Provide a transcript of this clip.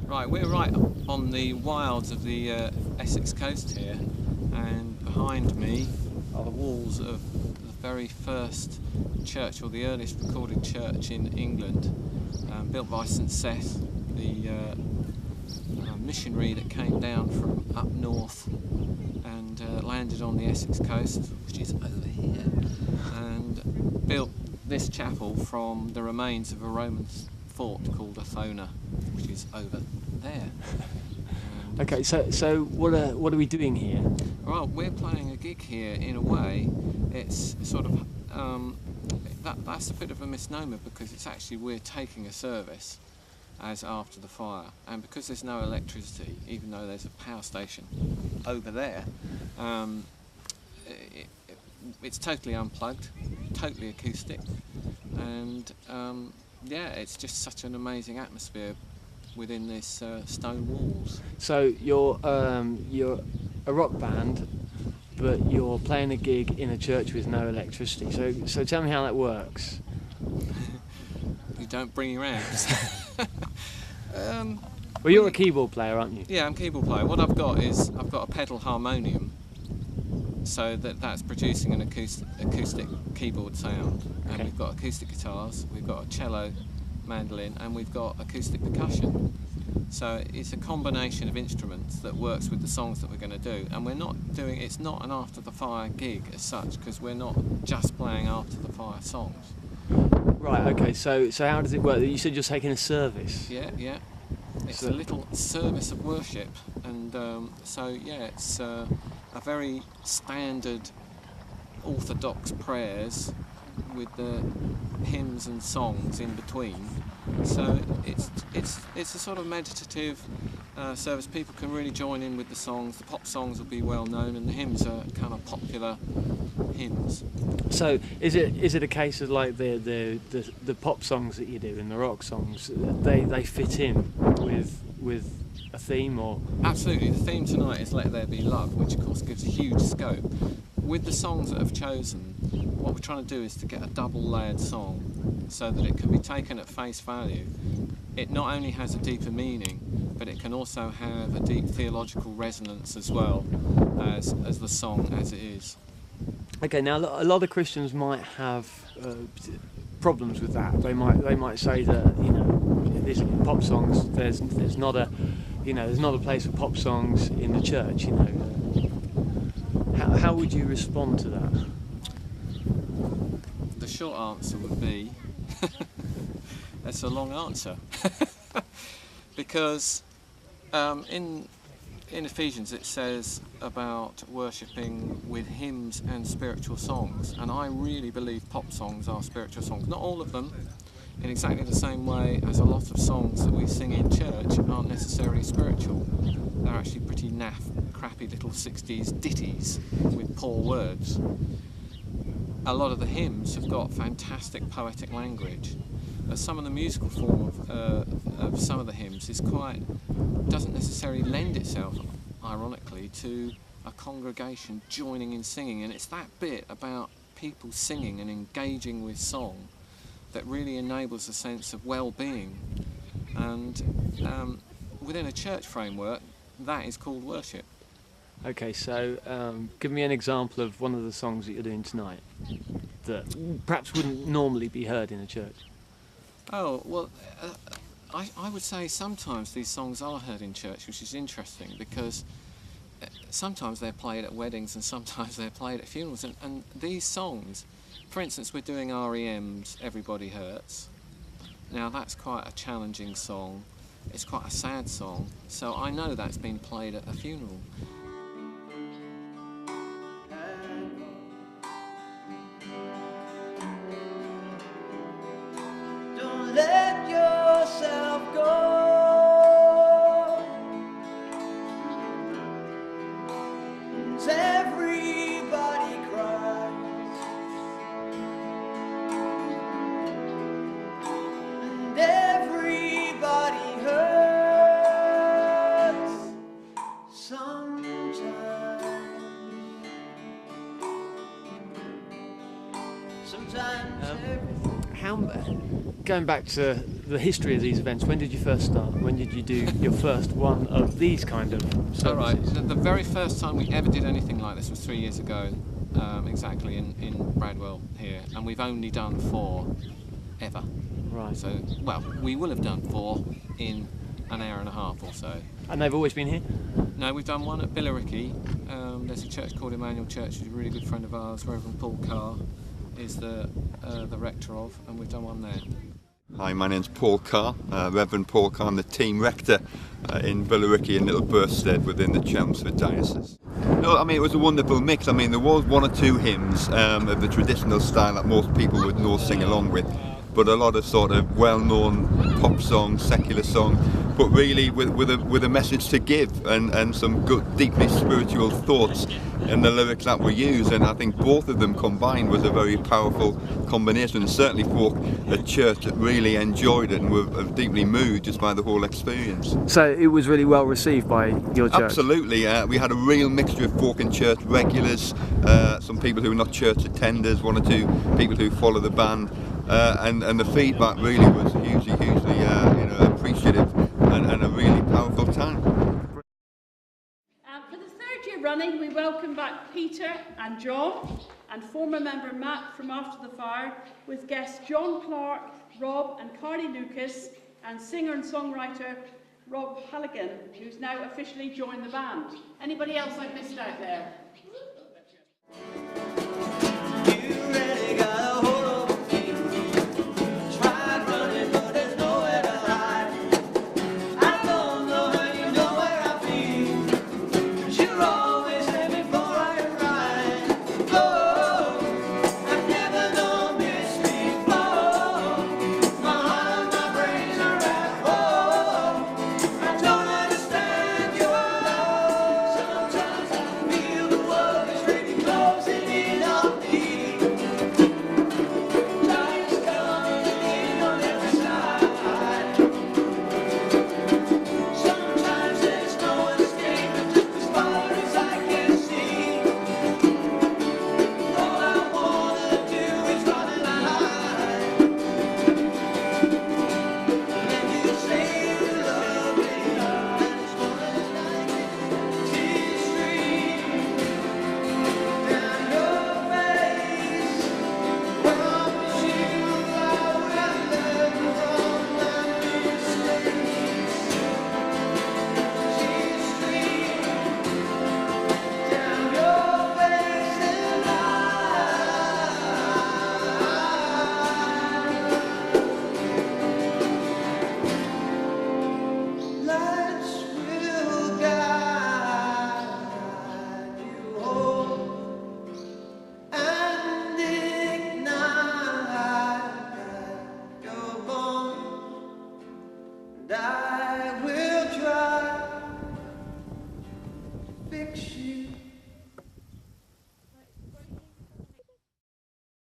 Right, we're right on the wilds of the Essex coast here, and behind me are the walls of the very first church, or the earliest recorded church in England, built by St Seth, the missionary that came down from up north and landed on the Essex coast, which is over here, and built this chapel from the remains of a Roman fort called Athona, which is over there. Okay, so what are we doing here? Well, we're playing a gig here. In a way, it's sort of that's a bit of a misnomer, because it's actually we're taking a service as after the fire, and because there's no electricity, even though there's a power station over there, it's totally unplugged, totally acoustic, and yeah, it's just such an amazing atmosphere within this stone walls. So you're a rock band, but you're playing a gig in a church with no electricity. So tell me how that works. You don't bring your amps. Well, you're a keyboard player, aren't you? Yeah, I'm a keyboard player. What I've got a pedal harmonium, so that's producing an acoustic keyboard sound. And Okay. we've got acoustic guitars, we've got a cello, mandolin, and we've got acoustic percussion. So it's a combination of instruments that works with the songs that we're going to do. And it's not an after the fire gig as such, because we're not just playing after the fire songs. Right. Okay. So how does it work? You said you're taking a service. Yeah. It's So- a little service of worship, and so yeah, it's a very standard orthodox prayers with the hymns and songs in between. So it's a sort of meditative service. People can really join in with the songs. The pop songs will be well known, and the hymns are kind of popular hymns. So is it a case of like the pop songs that you do and the rock songs, they fit in with a theme, or? Absolutely. The theme tonight is Let There Be Love, which of course gives a huge scope. With the songs that I've chosen, what we're trying to do is to get a double layered song so that it can be taken at face value. It not only has a deeper meaning, but it can also have a deep theological resonance as well as the song as it is. Okay, now a lot of Christians might have problems with that. They might say that these pop songs, there's not a place for pop songs in the church. How would you respond to that? The short answer would be that's a long answer. Because in Ephesians it says about worshipping with hymns and spiritual songs, and I really believe pop songs are spiritual songs. Not all of them, in exactly the same way as a lot of songs that we sing in church aren't necessarily spiritual. They're actually pretty naff, crappy little 60s ditties with poor words. A lot of the hymns have got fantastic poetic language. Some of the musical form of some of the hymns doesn't necessarily lend itself, ironically, to a congregation joining in singing, and it's that bit about people singing and engaging with song that really enables a sense of well-being. And within a church framework, that is called worship. Okay, so give me an example of one of the songs that you're doing tonight that perhaps wouldn't normally be heard in a church. Oh, well, I would say sometimes these songs are heard in church, which is interesting, because sometimes they're played at weddings and sometimes they're played at funerals. And these songs, for instance, we're doing R.E.M's Everybody Hurts. Now, that's quite a challenging song. It's quite a sad song. So I know that's been played at a funeral. Don't let yourself go. 'Cause everybody cries, and everybody hurts sometimes. Sometimes everything. Going back to the history of these events. When did you first start? When did you do your first one of these kind of services? All right. The very first time we ever did anything like this was 3 years ago, exactly in Bradwell here, and we've only done 4 ever. Right. So, well, we will have done 4 in an hour and a half or so. And they've always been here? No, we've done one at Billericay. There's a church called Emmanuel Church, who's a really good friend of ours. Reverend Paul Carr is the rector of, and we've done one there. Hi, my name's Paul Carr, Reverend Paul Carr. I'm the team rector in Billericay and Little Burstead within the Chelmsford Diocese. No, I mean, it was a wonderful mix. I mean, there was 1 or 2 hymns of the traditional style that most people would know sing along with, but a lot of sort of well-known pop songs, secular songs, but really with a message to give and some good, deeply spiritual thoughts in the lyrics that were used. And I think both of them combined was a very powerful combination, and certainly folk at church that really enjoyed it and were deeply moved just by the whole experience. So it was really well received by your church? Absolutely. We had a real mixture of folk in church regulars, some people who were not church attenders, 1 or 2 people who follow the band, and the feedback really was hugely appreciative and a really powerful time. For the 3rd year running, we welcome back Peter and John and former member Matt from After the Fire, with guests John Clark, Rob and Carly Lucas, and singer and songwriter Rob Halligan, who's now officially joined the band. Anybody else I've missed out there? You really got a hold of me. Tried running, but there's nowhere to hide. I don't know how you know where I've been, 'cause you're always there before I arrive. Oh, I've never known this before. My heart and my brain are at home. I don't understand your love. Sometimes I feel the world is really closing in on me. Time's coming in on every side. Sometimes there's no escape, just as far as I can see. All I wanna do is run and hide. And you say you love me, and it's more like tears stream down your face. Promise you I will learn from my mistakes. Tears stream down your face, and lights will guide you home and ignite your bones, and I will try to fix you.